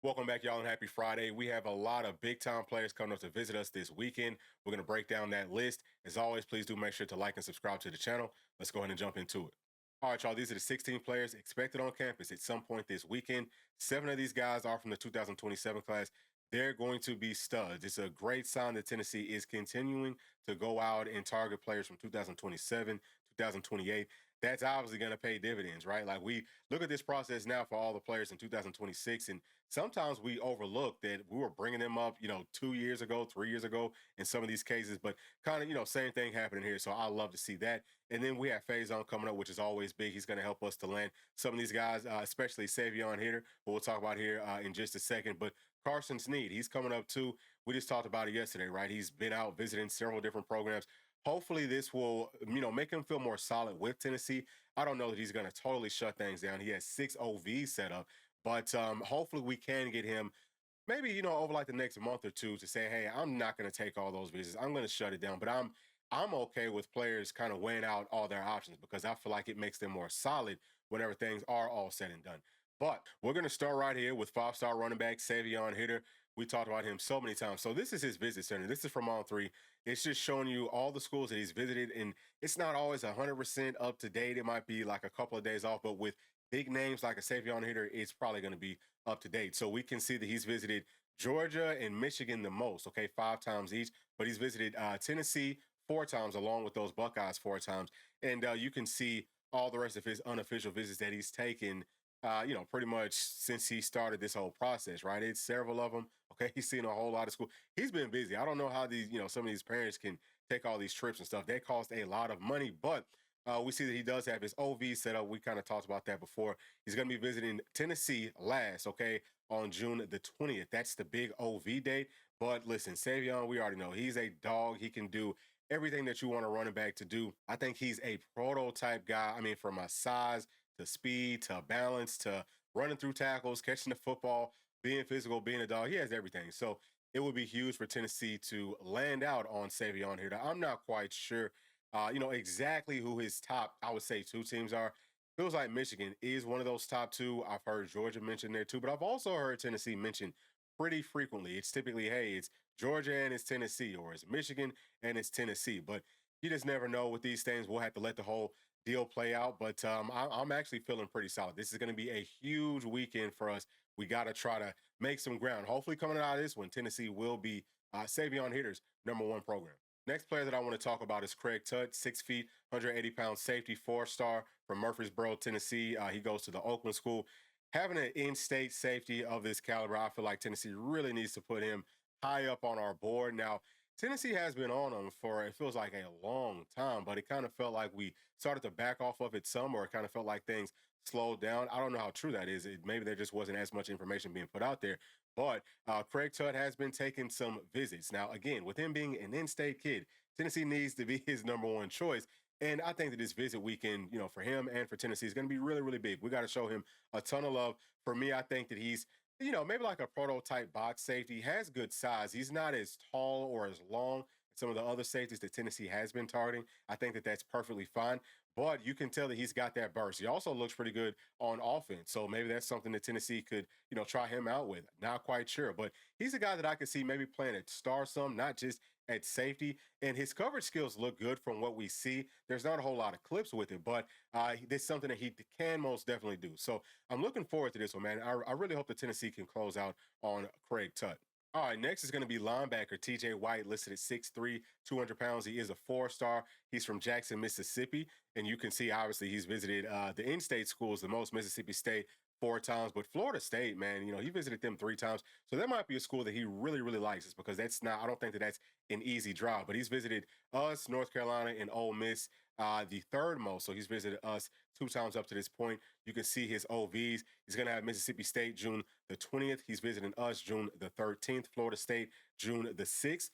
Welcome back, y'all, and happy Friday. We have a lot of big time players coming up to visit us this weekend. We're going to break down that list. As always, please do make sure to like and subscribe to the channel. Let's go ahead and jump into it. All right, y'all, these are the 16 players expected on campus at some point this weekend. 7 of these guys are from the 2027 class. They're going to be studs. It's a great sign that Tennessee is continuing to go out and target players from 2027, 2028. That's obviously going to pay dividends, right? Like, we look at this process now for all the players in 2026, and sometimes we overlook that we were bringing them up, 2 years ago, 3 years ago in some of these cases, but kind of, same thing happening here. So I love to see that. And then we have Faison coming up, which is always big. He's going to help us to land some of these guys, especially Savion Hitter, who we'll talk about here in just a second. But Carson Snead, he's coming up too. We just talked about it yesterday, right? He's been out visiting several different programs. Hopefully this will, make him feel more solid with Tennessee. I don't know that he's going to totally shut things down. He has 6 OVs set up, but hopefully we can get him maybe, over like the next month or two to say, hey, I'm not going to take all those visits. I'm going to shut it down. But I'm okay with players kind of weighing out all their options because I feel like it makes them more solid whenever things are all said and done. But we're going to start right here with 5-star running back Savion Hitter. We talked about him so many times. So this is his visit center. This is from On 3. It's just showing you all the schools that he's visited, and it's not always 100% up to date. It might be like a couple of days off, but with big names like a Savion Hitter, it's probably going to be up to date. So we can see that he's visited Georgia and Michigan the most, okay, 5 times each, but he's visited Tennessee 4 times along with those Buckeyes 4 times. And you can see all the rest of his unofficial visits that he's taken pretty much since he started this whole process, right? It's several of them. Okay. He's seen a whole lot of school. He's been busy. I don't know how these, some of these parents can take all these trips and stuff. They cost a lot of money, but we see that he does have his OV set up. We kind of talked about that before. He's going to be visiting Tennessee last, okay, on June the 20th. That's the big OV date. But listen, Savion, we already know he's a dog. He can do everything that you want a running back to do. I think he's a prototype guy. I mean, from a size to speed to balance to running through tackles, catching the football, being physical, being a dog. He has everything. So it would be huge for Tennessee to land out on Savion here. I'm not quite sure, exactly who his top, I would say, 2 teams are. Feels like Michigan is one of those top 2. I've heard Georgia mentioned there too, but I've also heard Tennessee mentioned pretty frequently. It's typically, hey, it's Georgia and it's Tennessee, or it's Michigan and it's Tennessee. But you just never know with these things. We'll have to let the whole deal play out. But I'm actually feeling pretty solid. This is going to be a huge weekend for us. We got to try to make some ground. Hopefully, coming out of this one, Tennessee will be Savion Hitter's #1 program. Next player that I want to talk about is Craig Tutt, 6 feet, 180-pound safety, 4-star from Murfreesboro, Tennessee. He goes to the Oakland School. Having an in-state safety of this caliber, I feel like Tennessee really needs to put him high up on our board. Now, Tennessee has been on him for, it feels like, a long time, but it kind of felt like we started to back off of it some, or it kind of felt like things slowed down. I don't know how true that is. Maybe there just wasn't as much information being put out there. But Craig Tutt has been taking some visits. Now, again, with him being an in-state kid, Tennessee needs to be his #1 choice. And I think that this visit weekend, for him and for Tennessee is going to be really, really big. We got to show him a ton of love. For me, I think that he's, maybe like a prototype box safety. He has good size. He's not as tall or as long as some of the other safeties that Tennessee has been targeting. I think that that's perfectly fine. But you can tell that he's got that burst. He also looks pretty good on offense. So maybe that's something that Tennessee could, try him out with. Not quite sure. But he's a guy that I could see maybe playing at star some, not just at safety. And his coverage skills look good from what we see. There's not a whole lot of clips with it, but there's something that he can most definitely do. So I'm looking forward to this one, man. I really hope that Tennessee can close out on Craig Tutt. All right, next is going to be linebacker TJ White, listed at 6'3", 200 pounds. He is a 4-star. He's from Jackson, Mississippi. And you can see, obviously, he's visited the in-state schools the most, Mississippi State 4 times. But Florida State, man, he visited them 3 times. So that might be a school that he really, really likes. It's because I don't think that that's an easy drive. But he's visited us, North Carolina, and Ole Miss the 3rd most. So he's visited us 2 times up to this point. You can see his OVs. He's going to have Mississippi State June the 20th. He's visiting us June the 13th. Florida State June the 6th.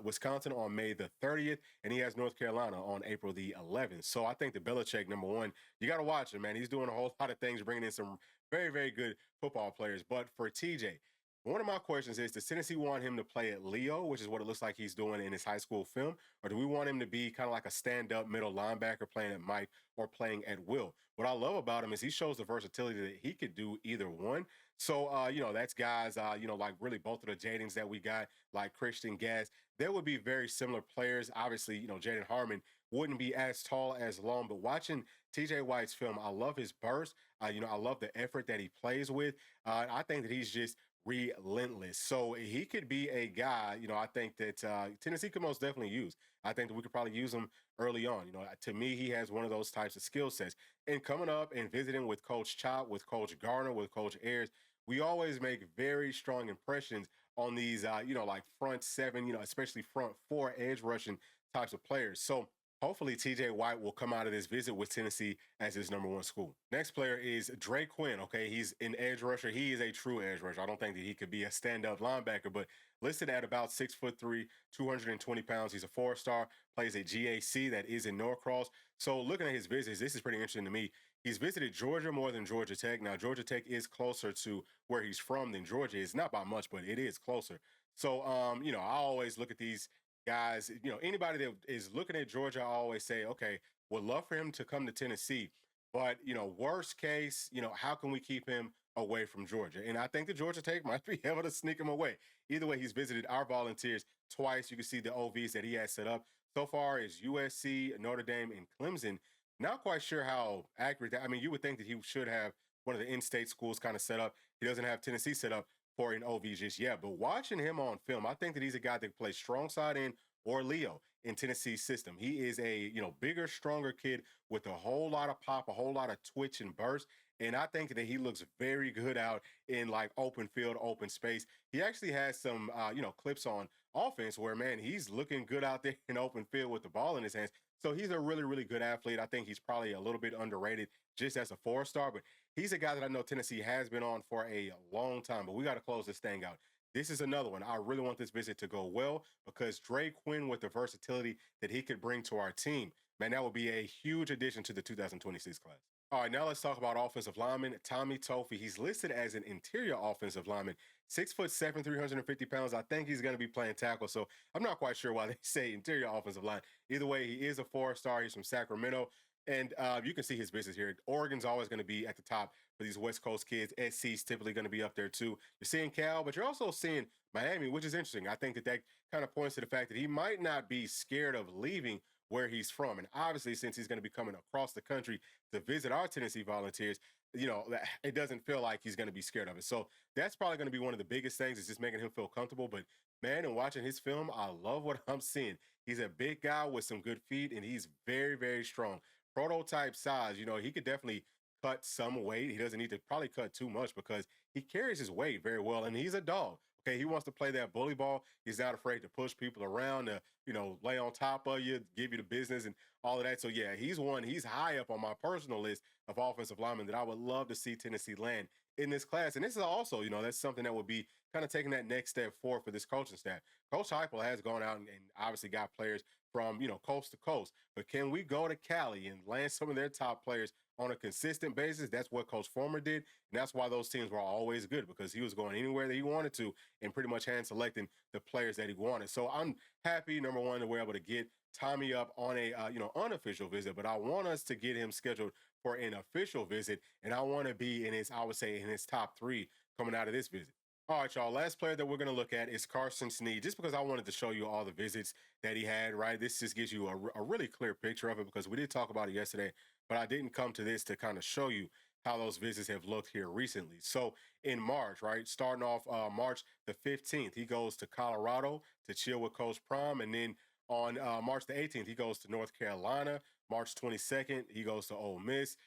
Wisconsin on May the 30th. And he has North Carolina on April the 11th. So I think the Belichick #1, you got to watch him, man. He's doing a whole lot of things, bringing in some very, very good football players. But for TJ, one of my questions is, does Tennessee want him to play at Leo, which is what it looks like he's doing in his high school film, or do we want him to be kind of like a stand-up middle linebacker playing at Mike or playing at will? What I love about him is he shows the versatility that he could do either one. So, that's guys, like really both of the Jadens that we got, like Christian Gas, they would be very similar players. Obviously, Jaden Harmon wouldn't be as tall as long, but watching TJ White's film, I love his burst. I love the effort that he plays with. I think that he's just relentless. So he could be a guy, I think that Tennessee could most definitely use. I think that we could probably use him early on. To me, he has one of those types of skill sets. And coming up and visiting with Coach Chop, with Coach Garner, with Coach Ayers, we always make very strong impressions on these, like front seven, especially front four edge rushing types of players. So hopefully TJ White will come out of this visit with Tennessee as his number one school. Next player is Dre Quinn. Okay, he's an edge rusher. He is a true edge rusher. I don't think that he could be a stand-up linebacker, but listed at about 6'3", 220 pounds. He's a four-star, plays at GAC that is in Norcross. So looking at his visits, this is pretty interesting to me. He's visited Georgia more than Georgia Tech. Now, Georgia Tech is closer to where he's from than Georgia is. Not by much, but it is closer. So, I always look at these guys, anybody that is looking at Georgia, I always say, okay, would love for him to come to Tennessee. But, worst case, how can we keep him away from Georgia? And I think the Georgia Tech might be able to sneak him away. Either way, he's visited our volunteers twice. You can see the OVs that he has set up. So far is USC, Notre Dame, and Clemson. Not quite sure how accurate that. I mean, you would think that he should have one of the in-state schools kind of set up. He doesn't have Tennessee set up for an OV just yet. But watching him on film, I think that he's a guy that plays strong side in or Leo in Tennessee's system. He is a bigger, stronger kid with a whole lot of pop, a whole lot of twitch and burst. And I think that he looks very good out in like open field, open space. He actually has some, clips on offense where, man, he's looking good out there in open field with the ball in his hands. So he's a really, really good athlete. I think he's probably a little bit underrated just as a four-star, but he's a guy that I know Tennessee has been on for a long time, but we got to close this thing out. This is another one. I really want this visit to go well because Dre Quinn, with the versatility that he could bring to our team, man, that would be a huge addition to the 2026 class. All right, now let's talk about offensive lineman Tommy Tofi. He's listed as an interior offensive lineman, 6'7", 350 pounds. I think he's going to be playing tackle, so I'm not quite sure why they say interior offensive line. Either way, he is a four-star. He's from Sacramento. And you can see his business here. Oregon's always going to be at the top for these West Coast kids. SC's typically going to be up there too. You're seeing Cal, but you're also seeing Miami, which is interesting. I think that kind of points to the fact that he might not be scared of leaving where he's from. And obviously, since he's going to be coming across the country to visit our Tennessee Volunteers, it doesn't feel like he's going to be scared of it. So that's probably going to be one of the biggest things, is just making him feel comfortable. But man, and watching his film, I love what I'm seeing. He's a big guy with some good feet, and he's very, very strong. Prototype size, he could definitely cut some weight. He doesn't need to probably cut too much because he carries his weight very well, and he's a dog. Okay, he wants to play that bully ball. He's not afraid to push people around, to lay on top of you, give you the business and all of that. So yeah, he's high up on my personal list of offensive linemen that I would love to see Tennessee land in this class. And this is also, that's something that would be kind of taking that next step forward for this coaching staff. Coach Heupel has gone out and obviously got players from, coast to coast. But can we go to Cali and land some of their top players on a consistent basis? That's what Coach Former did. And that's why those teams were always good, because he was going anywhere that he wanted to and pretty much hand selecting the players that he wanted. So I'm happy, number one, that we're able to get Tommy up on a, unofficial visit, but I want us to get him scheduled for an official visit. And I want to be in his, I would say, in his top three coming out of this visit. All right, y'all. Last player that we're going to look at is Carson Snead, just because I wanted to show you all the visits that he had, right? This just gives you a really clear picture of it, because we did talk about it yesterday, but I didn't come to this to kind of show you how those visits have looked here recently. So in March, right, starting off March the 15th, he goes to Colorado to chill with Coach Prime. And then on March the 18th, he goes to North Carolina. March 22nd, he goes to Ole Miss.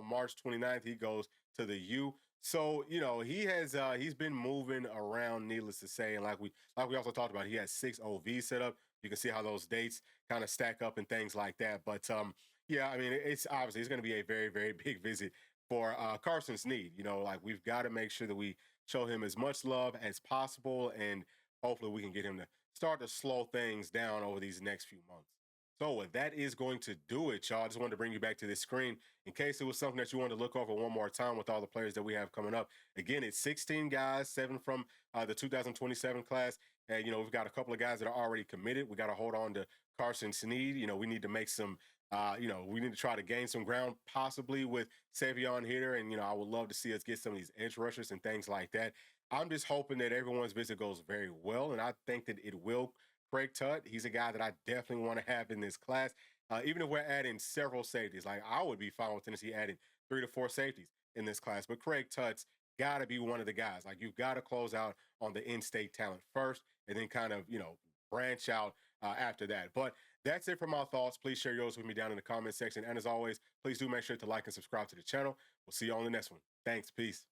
March 29th, he goes to the U. So, he's been moving around, needless to say. And like we also talked about, he has 6 OVs set up. You can see how those dates kind of stack up and things like that. But yeah, I mean, it's obviously it's going to be a very, very big visit for Carson Snead. Like, we've got to make sure that we show him as much love as possible, and hopefully we can get him to start to slow things down over these next few months. So that is going to do it, y'all. I just wanted to bring you back to this screen in case it was something that you wanted to look over one more time with all the players that we have coming up. Again, it's 16 guys, 7 from the 2027 class. And, we've got a couple of guys that are already committed. We got to hold on to Carson Snead. We need to make some We need to try to gain some ground possibly with Savion here. And, I would love to see us get some of these edge rushers and things like that. I'm just hoping that everyone's visit goes very well. And I think that it will. Craig Tutt, he's a guy that I definitely want to have in this class. Even if we're adding several safeties, like I would be fine with Tennessee adding 3 to 4 safeties in this class. But Craig Tutt's got to be one of the guys. Like you've got to close out on the in-state talent first and then kind of, branch out after that. But that's it for my thoughts. Please share yours with me down in the comment section. And as always, please do make sure to like and subscribe to the channel. We'll see you on the next one. Thanks. Peace.